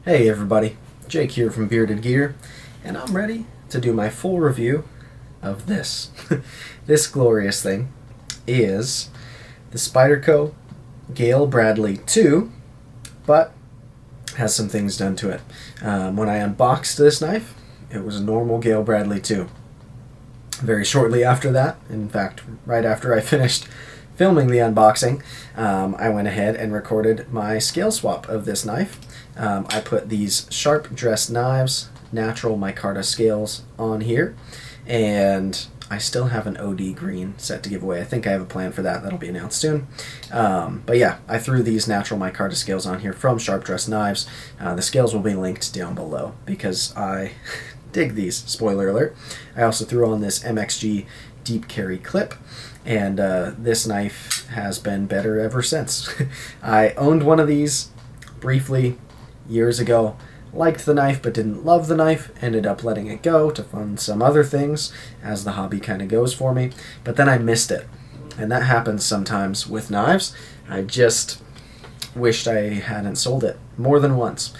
Hey everybody, Jake here from Bearded Gear, and I'm ready to do my full review of this. This glorious thing is the Spyderco Gayle Bradley 2, but has some things done to it. When I unboxed this knife, it was a normal Gayle Bradley 2. Very shortly after that, in fact, right after I finished filming the unboxing, I went ahead and recorded my scale swap of this knife. I put these sharp dressed knives, natural micarta scales on here, and I still have an OD green set to give away. I think I have a plan for that. That'll be announced soon. But yeah, I threw these natural micarta scales on here from Sharp Dressed Knives. The scales will be linked down below because I dig these, spoiler alert. I also threw on this MXG deep carry clip, and this knife has been better ever since. I owned one of these briefly years ago, liked the knife but didn't love the knife, ended up letting it go to fund some other things as the hobby kind of goes for me, but then I missed it, and that happens sometimes with knives. I just wished I hadn't sold it more than once.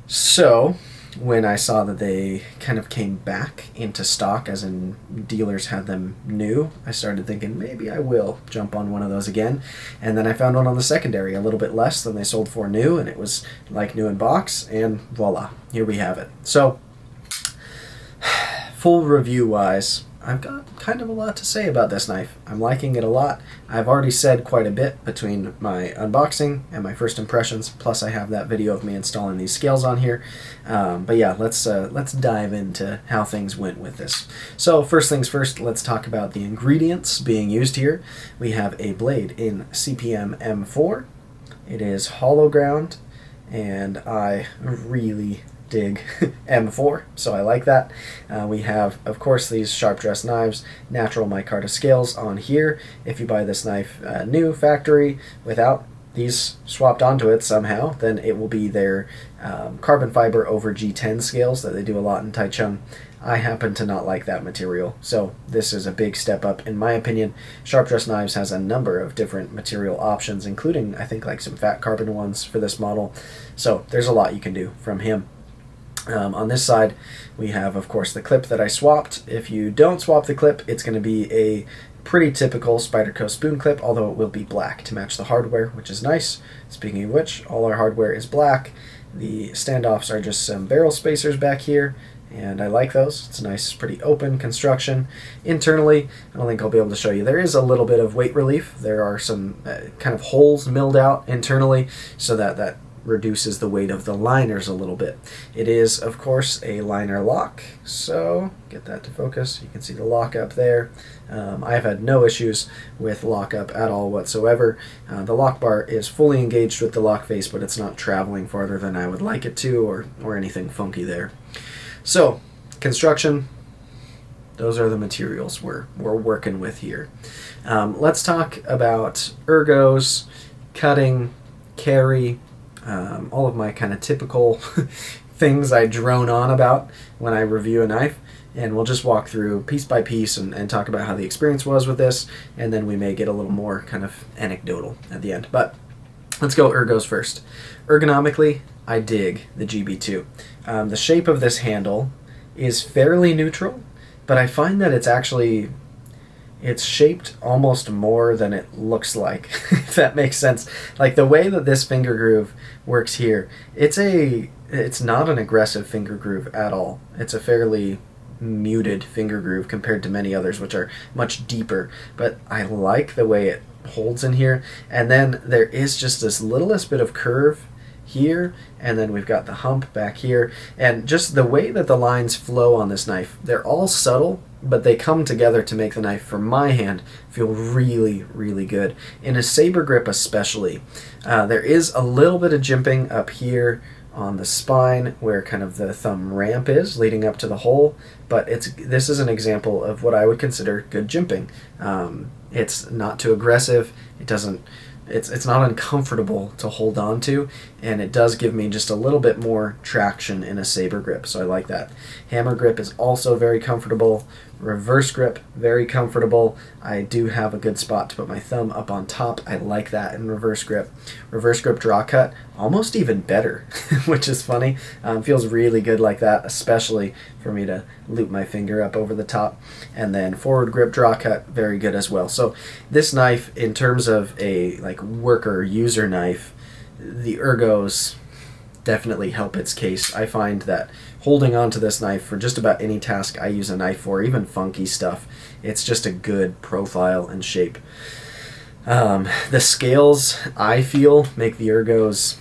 So when I saw that they kind of came back into stock, as in dealers had them new, I started thinking maybe I will jump on one of those again. And then I found one on the secondary, a little bit less than they sold for new, and it was like new in box, and voila, here we have it. So, full review wise, I've got kind of a lot to say about this knife. I'm liking it a lot. I've already said quite a bit between my unboxing and my first impressions, plus I have that video of me installing these scales on here. But yeah, let's dive into how things went with this. So first things first, let's talk about the ingredients being used here. We have a blade in CPM M4. It is hollow ground, and I really dig M4, so I like that. We have, of course, these sharp dressed knives, natural micarta scales on here. If you buy this knife new factory without these swapped onto it somehow, then it will be their carbon fiber over G10 scales that they do a lot in Taichung. I happen to not like that material, so this is a big step up in my opinion. Sharp Dressed Knives has a number of different material options, including I think like some fat carbon ones for this model, so there's a lot you can do from him. On this side, we have, of course, the clip that I swapped. If you don't swap the clip, it's going to be a pretty typical Spyderco spoon clip, although it will be black to match the hardware, which is nice. Speaking of which, all our hardware is black. The standoffs are just some barrel spacers back here, and I like those. It's a nice, pretty open construction. Internally, I don't think I'll be able to show you. There is a little bit of weight relief. There are some kind of holes milled out internally so that reduces the weight of the liners a little bit. It is, of course, a liner lock, so get that to focus. You can see the lock up there. I've had no issues with lockup at all whatsoever. The lock bar is fully engaged with the lock face, but it's not traveling farther than I would like it to, or anything funky there. So, construction, those are the materials we're working with here. Let's talk about ergos, cutting, carry, all of my kind of typical things I drone on about when I review a knife, and we'll just walk through piece by piece and talk about how the experience was with this, and then we may get a little more kind of anecdotal at the end. But let's go ergos first. Ergonomically, I dig the GB2. The shape of this handle is fairly neutral, but I find that it's shaped almost more than it looks like, if that makes sense. Like the way that this finger groove works here, it's not an aggressive finger groove at all. It's a fairly muted finger groove compared to many others, which are much deeper, but I like the way it holds in here. And then there is just this littlest bit of curve here, and then we've got the hump back here, and just the way that the lines flow on this knife, they're all subtle, but they come together to make the knife, for my hand, feel really, really good. In a saber grip especially, there is a little bit of jimping up here on the spine where kind of the thumb ramp is leading up to the hole, but this is an example of what I would consider good jimping. It's not too aggressive, it's not uncomfortable to hold on to, and it does give me just a little bit more traction in a saber grip, so I like that. Hammer grip is also very comfortable. Reverse grip, very comfortable. I do have a good spot to put my thumb up on top. I like that in reverse grip. Reverse grip draw cut, almost even better, which is funny. Feels really good like that, especially for me to loop my finger up over the top. And then forward grip draw cut, very good as well. So this knife, in terms of a like worker user knife, the ergos definitely help its case. I find that holding on to this knife for just about any task I use a knife for, even funky stuff, it's just a good profile and shape. The scales, I feel, make the ergos,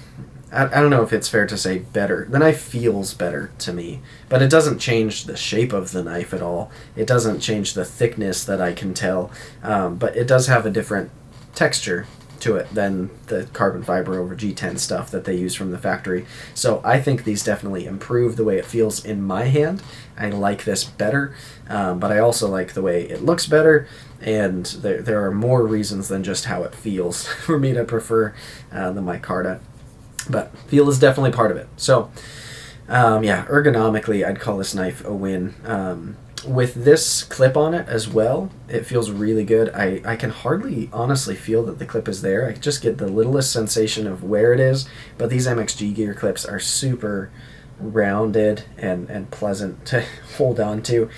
I don't know if it's fair to say better. The knife feels better to me, but it doesn't change the shape of the knife at all. It doesn't change the thickness that I can tell, but it does have a different texture to it than the carbon fiber over G10 stuff that they use from the factory. So I think these definitely improve the way it feels in my hand. I like this better, but I also like the way it looks better, and there are more reasons than just how it feels for me to prefer the micarta. But feel is definitely part of it. So yeah, ergonomically, I'd call this knife a win. With this clip on it as well, it feels really good. I can hardly honestly feel that the clip is there. I just get the littlest sensation of where it is, but these MXG gear clips are super rounded and pleasant to hold on to,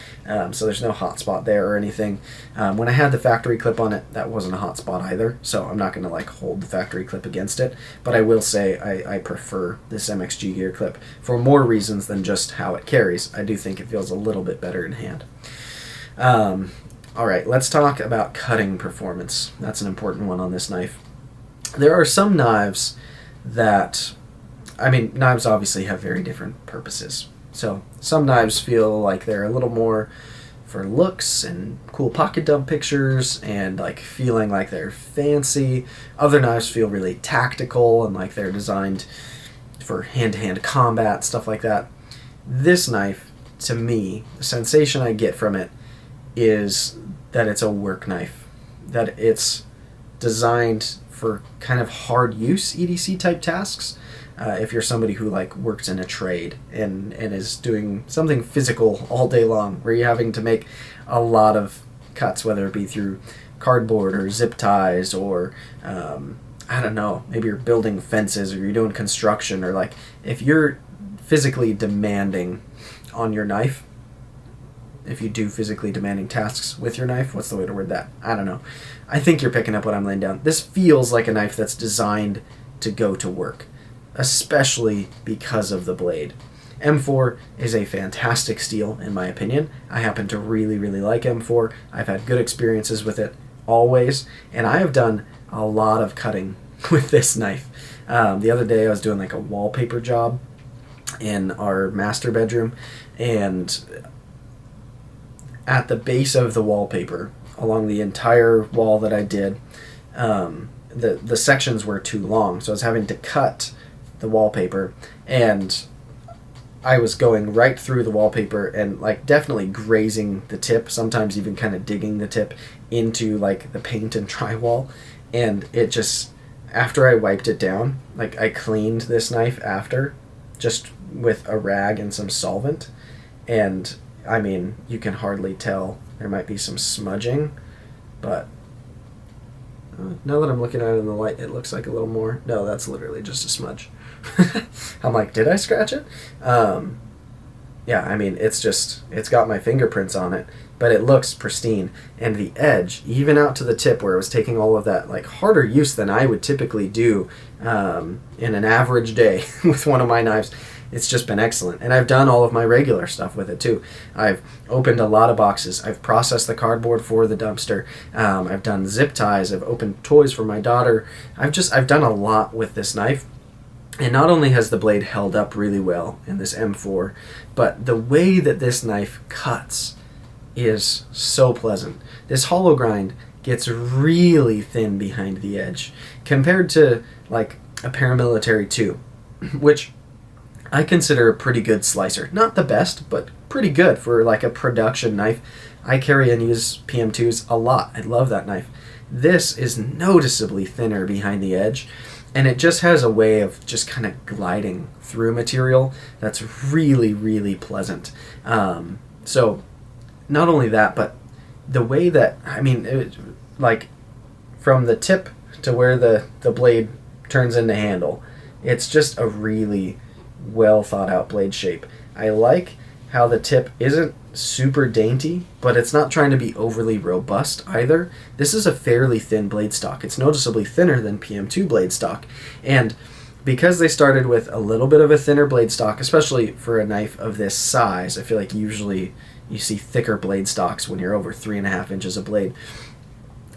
so there's no hot spot there or anything. When I had the factory clip on it, that wasn't a hot spot either, so I'm not going to like hold the factory clip against it, but I will say I prefer this MXG gear clip for more reasons than just how it carries. I do think it feels a little bit better in hand. Alright, let's talk about cutting performance. That's an important one on this knife. There are some knives that, I mean, knives obviously have very different purposes. So some knives feel like they're a little more for looks and cool pocket dump pictures and like feeling like they're fancy. Other knives feel really tactical and like they're designed for hand-to-hand combat, stuff like that. This knife, to me, the sensation I get from it is that it's a work knife, that it's designed for kind of hard use EDC type tasks. If you're somebody who like works in a trade and is doing something physical all day long, where you're having to make a lot of cuts, whether it be through cardboard or zip ties or I don't know, maybe you're building fences or you're doing construction, or like if you're physically demanding on your knife, if you do physically demanding tasks with your knife, what's the way to word that? I don't know. I think you're picking up what I'm laying down. This feels like a knife that's designed to go to work, especially because of the blade. M4 is a fantastic steel, in my opinion. I happen to really, really like M4. I've had good experiences with it always, and I have done a lot of cutting with this knife. The other day I was doing like a wallpaper job in our master bedroom, and at the base of the wallpaper, along the entire wall that I did, the sections were too long, so I was having to cut the wallpaper, and I was going right through the wallpaper and like definitely grazing the tip, sometimes even kind of digging the tip into like the paint and drywall, and it just, after I wiped it down, like I cleaned this knife after just with a rag and some solvent, and I mean, you can hardly tell. There might be some smudging, but now that I'm looking at it in the light, it looks like a little more. No, that's literally just a smudge. I'm like, did I scratch it? Yeah, I mean, it's got my fingerprints on it, but it looks pristine. And the edge, even out to the tip where it was taking all of that like harder use than I would typically do in an average day with one of my knives, it's just been excellent. And I've done all of my regular stuff with it too. I've opened a lot of boxes. I've processed the cardboard for the dumpster. I've done zip ties. I've opened toys for my daughter. I've done a lot with this knife. And not only has the blade held up really well in this M4, but the way that this knife cuts is so pleasant. This hollow grind gets really thin behind the edge compared to like a Paramilitary 2, which I consider a pretty good slicer. Not the best, but pretty good for like a production knife. I carry and use PM2s a lot. I love that knife. This is noticeably thinner behind the edge, and it just has a way of just kind of gliding through material that's really, really pleasant. So not only that, but the way that, I mean, like from the tip to where the blade turns into handle, it's just a really well thought out blade shape. I like how the tip isn't super dainty, but it's not trying to be overly robust either. This is a fairly thin blade stock. It's noticeably thinner than PM2 blade stock. And because they started with a little bit of a thinner blade stock, especially for a knife of this size, I feel like usually you see thicker blade stocks when you're over 3.5 inches of blade.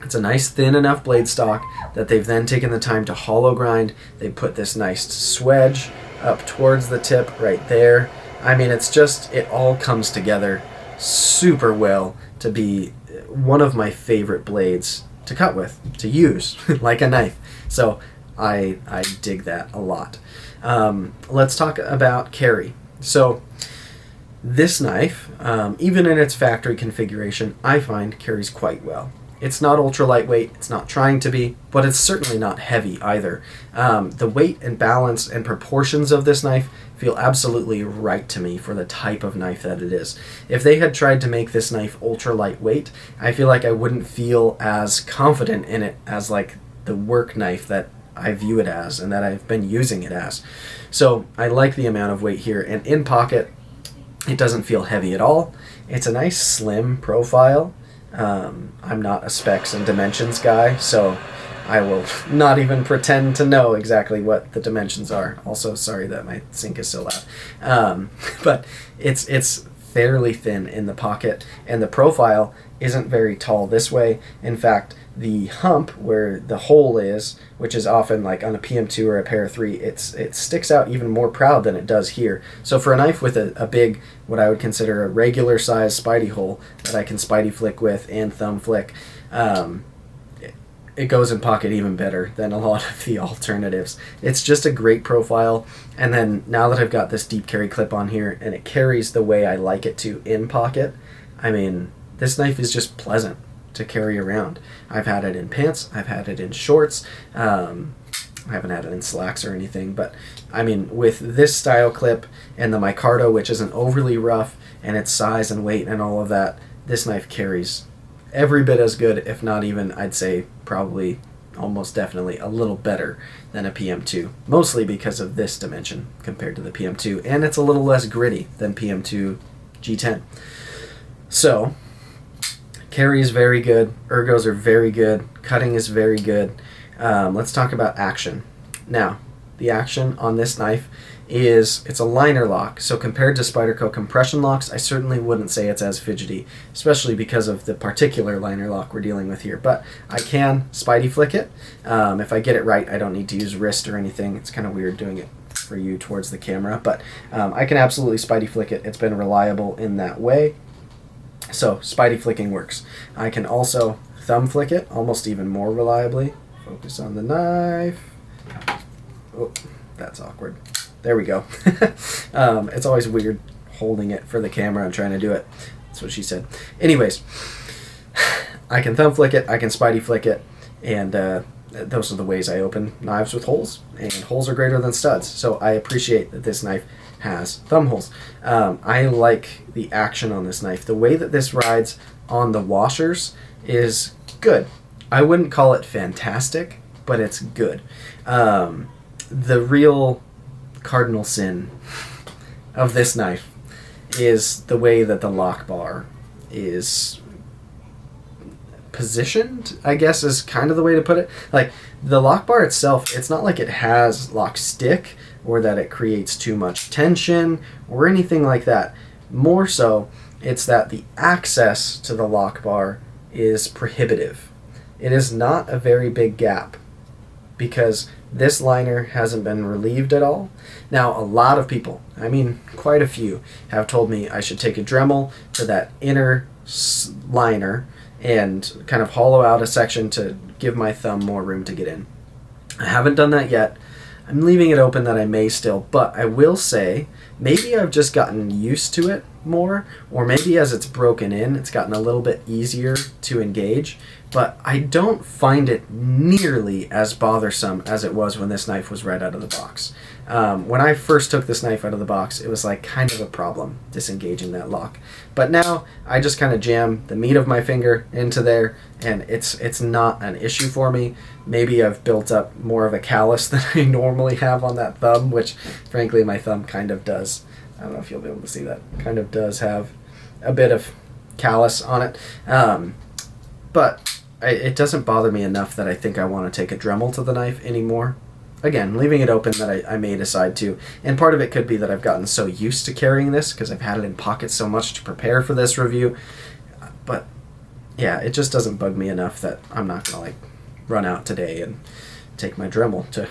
It's a nice thin enough blade stock that they've then taken the time to hollow grind. They put this nice swedge up towards the tip right there. I mean, it's just, it all comes together super well to be one of my favorite blades to cut with, to use like a knife. So I dig that a lot. Let's talk about carry. So this knife, even in its factory configuration, I find carries quite well. It's not ultra lightweight, it's not trying to be, but it's certainly not heavy either. The weight and balance and proportions of this knife feel absolutely right to me for the type of knife that it is. If they had tried to make this knife ultra lightweight, I feel like I wouldn't feel as confident in it as like the work knife that I view it as and that I've been using it as. So I like the amount of weight here, and in pocket, it doesn't feel heavy at all. It's a nice slim profile. I'm not a specs and dimensions guy, so I will not even pretend to know exactly what the dimensions are. Also, sorry that my sink is so loud. But it's fairly thin in the pocket, and the profile isn't very tall this way. In fact, the hump where the hole is, which is often like on a PM2 or a Para 3, it sticks out even more proud than it does here. So for a knife with a big, what I would consider a regular size Spidey hole that I can Spidey flick with and thumb flick, it goes in pocket even better than a lot of the alternatives. It's just a great profile, and then now that I've got this deep carry clip on here and it carries the way I like it to in pocket, I mean, this knife is just pleasant to carry around. I've had it in pants, I've had it in shorts, I haven't had it in slacks or anything, but I mean, with this style clip and the micarta, which isn't overly rough, and its size and weight and all of that, this knife carries every bit as good, if not even, I'd say probably almost definitely a little better than a PM2, mostly because of this dimension compared to the PM2, and it's a little less gritty than PM2 G10. So carry is very good, ergos are very good, cutting is very good. Let's talk about action. Now, the action on this knife is, it's a liner lock, so compared to Spyderco compression locks, I certainly wouldn't say it's as fidgety, especially because of the particular liner lock we're dealing with here. But I can Spidey flick it. If I get it right, I don't need to use wrist or anything. It's kind of weird doing it for you towards the camera, but I can absolutely Spidey flick it. It's been reliable in that way. So Spidey flicking works. I can also thumb flick it almost even more reliably. Focus on the knife. Oh, that's awkward. There we go. It's always weird holding it for the camera and trying to do it. That's what she said. Anyways, I can thumb flick it, I can Spidey flick it, and those are the ways I open knives with holes, and holes are greater than studs, so I appreciate that this knife has thumb holes. I like the action on this knife. The way that this rides on the washers is good. I wouldn't call it fantastic, but it's good. The real cardinal sin of this knife is the way that the lock bar is positioned, I guess is kind of the way to put it. Like, the lock bar itself, it's not like it has lock stick or that it creates too much tension or anything like that. More so, it's that the access to the lock bar is prohibitive. It is not a very big gap because this liner hasn't been relieved at all. Now, a lot of people, I mean quite a few, have told me I should take a Dremel to that inner liner and kind of hollow out a section to give my thumb more room to get in. I haven't done that yet. I'm leaving it open that I may still, but I will say maybe I've just gotten used to it more, or maybe as it's broken in, it's gotten a little bit easier to engage. but I don't find it nearly as bothersome as it was when this knife was right out of the box. When I first took this knife out of the box, it was like kind of a problem disengaging that lock. But now I just kind of jam the meat of my finger into there, and it's not an issue for me. Maybe I've built up more of a callus than I normally have on that thumb, which frankly my thumb kind of does. I don't know if you'll be able to see that. Kind of does have a bit of callus on it. But it doesn't bother me enough that I think I want to take a Dremel to the knife anymore. Again, leaving it open that I may decide to. And part of it could be that I've gotten so used to carrying this because I've had it in pocket so much to prepare for this review. But yeah, it just doesn't bug me enough that I'm not going to like run out today and take my Dremel to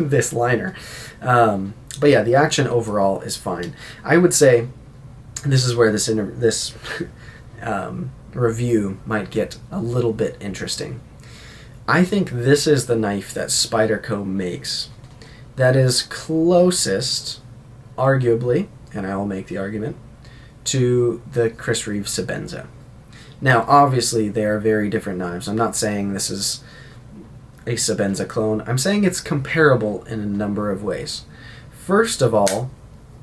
this liner. But yeah, the action overall is fine. I would say this is where this review might get a little bit interesting. I think this is the knife that Spyderco makes that is closest, arguably, and I will make the argument, to the Chris Reeve Sebenza. Now, obviously, they are very different knives. I'm not saying this is a Sebenza clone. I'm saying it's comparable in a number of ways. First of all,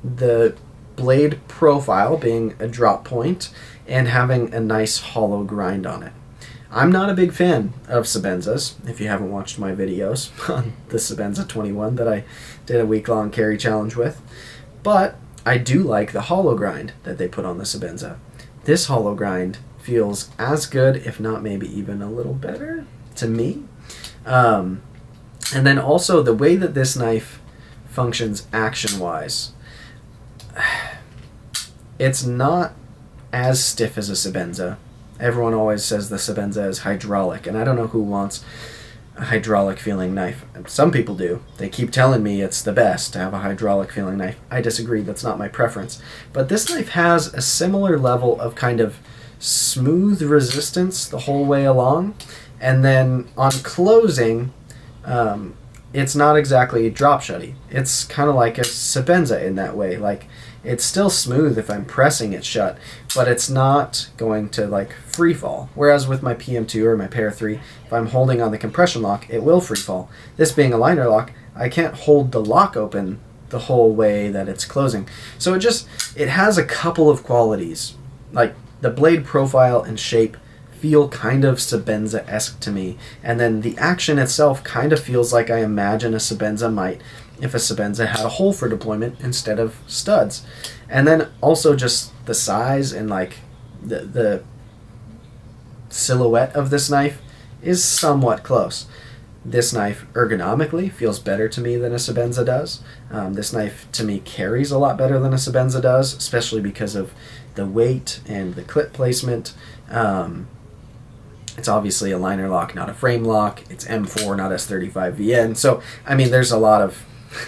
the blade profile being a drop point and having a nice hollow grind on it. I'm not a big fan of Sebenzas, if you haven't watched my videos on the Sebenza 21 that I did a week-long carry challenge with, but I do like the hollow grind that they put on the Sebenza. This hollow grind feels as good, if not maybe even a little better, to me. And then also the way that this knife functions action-wise, it's not as stiff as a Sebenza. Everyone always says the Sebenza is hydraulic, and I don't know who wants a hydraulic feeling knife. Some people do. They keep telling me it's the best to have a hydraulic feeling knife. I disagree. That's not my preference. But this knife has a similar level of kind of smooth resistance the whole way along, and then on closing, it's not exactly drop shutty. It's kind of like a Sebenza in that way. Like, it's still smooth if I'm pressing it shut, but it's not going to like free fall. Whereas with my PM2 or my Pair 3, if I'm holding on the compression lock, it will free fall. This being a liner lock, I can't hold the lock open the whole way that it's closing. So it has a couple of qualities. Like the blade profile and shape feel kind of Sebenza-esque to me, and then the action itself kind of feels like I imagine a Sebenza might if a Sebenza had a hole for deployment instead of studs. And then also just the size and like the silhouette of this knife is somewhat close. This knife ergonomically feels better to me than a Sebenza does. This knife to me carries a lot better than a Sebenza does, especially because of the weight and the clip placement. It's obviously a liner lock, not a frame lock. It's M4, not S35VN. So, I mean, there's a lot of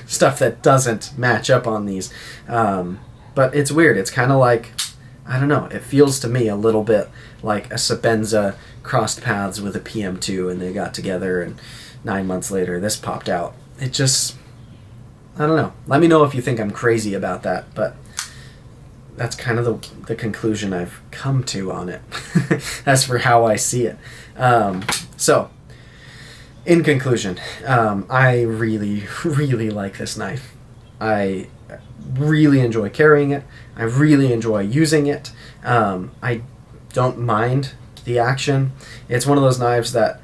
stuff that doesn't match up on these. But it's weird. It's kind of like, I don't know, it feels to me a little bit like a Sebenza crossed paths with a PM2 and they got together and 9 months later this popped out. It just, I don't know. Let me know if you think I'm crazy about that, but that's kind of the conclusion I've come to on it as for how I see it. So, in conclusion, I really, really like this knife. I really enjoy carrying it. I really enjoy using it. I don't mind the action. It's one of those knives that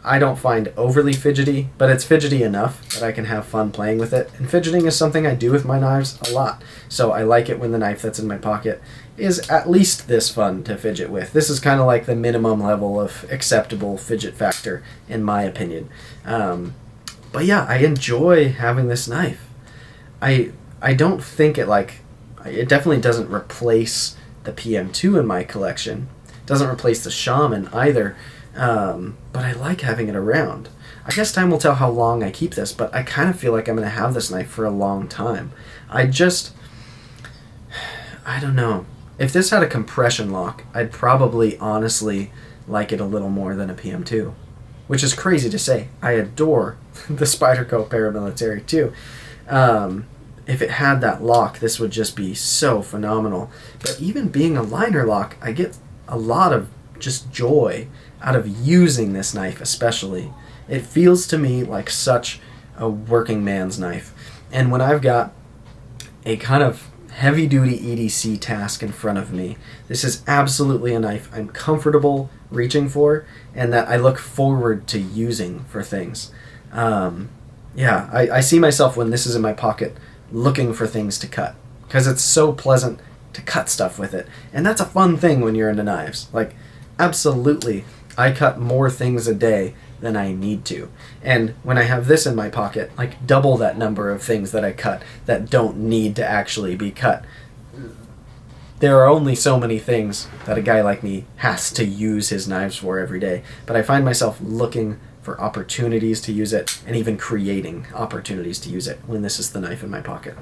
I don't find overly fidgety, but it's fidgety enough that I can have fun playing with it. And fidgeting is something I do with my knives a lot. So I like it when the knife that's in my pocket is at least this fun to fidget with. This is kind of like the minimum level of acceptable fidget factor, in my opinion. But yeah, I enjoy having this knife. I don't think it definitely doesn't replace the PM2 in my collection. It doesn't replace the Shaman either. But I like having it around. I guess time will tell how long I keep this, but I kind of feel like I'm going to have this knife for a long time. I don't know. If this had a compression lock, I'd probably honestly like it a little more than a PM2, which is crazy to say. I adore the Spyderco Paramilitary too. If it had that lock, this would just be so phenomenal. But even being a liner lock, I get a lot of just joy out of using this knife especially. It feels to me like such a working man's knife. And when I've got a kind of heavy-duty EDC task in front of me, this is absolutely a knife I'm comfortable reaching for and that I look forward to using for things. Yeah, I see myself when this is in my pocket looking for things to cut because it's so pleasant to cut stuff with it. And that's a fun thing when you're into knives. Like, absolutely, I cut more things a day than I need to. And when I have this in my pocket, like double that number of things that I cut that don't need to actually be cut. There are only so many things that a guy like me has to use his knives for every day, but I find myself looking for opportunities to use it and even creating opportunities to use it when this is the knife in my pocket.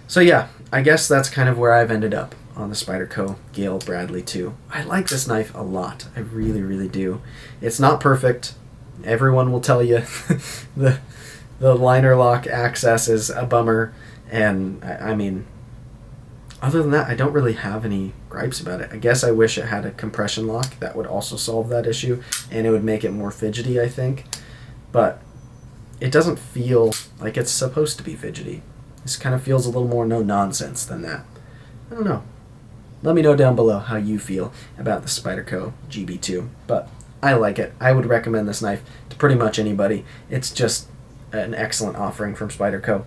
So yeah, I guess that's kind of where I've ended up on the Spyderco Gayle Bradley 2. I like this knife a lot. I really, really do. It's not perfect. Everyone will tell you the liner lock access is a bummer, and I mean, other than that, I don't really have any gripes about it. I guess I wish it had a compression lock that would also solve that issue, and it would make it more fidgety, I think. But it doesn't feel like it's supposed to be fidgety. This kind of feels a little more no-nonsense than that. I don't know. Let me know down below how you feel about the Spyderco GB2. But I like it. I would recommend this knife to pretty much anybody. It's just an excellent offering from Spyderco.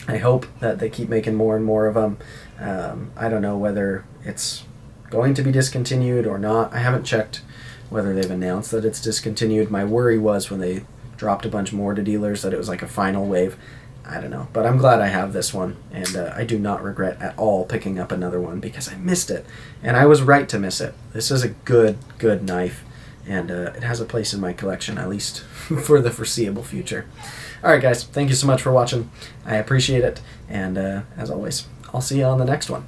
I hope that they keep making more and more of them. I don't know whether it's going to be discontinued or not. I haven't checked whether they've announced that it's discontinued. My worry was when they dropped a bunch more to dealers that it was like a final wave. I don't know, but I'm glad I have this one, and I do not regret at all picking up another one because I missed it, and I was right to miss it. This is a good knife, and it has a place in my collection, at least for the foreseeable future. Alright guys, thank you so much for watching. I appreciate it, and as always, I'll see you on the next one.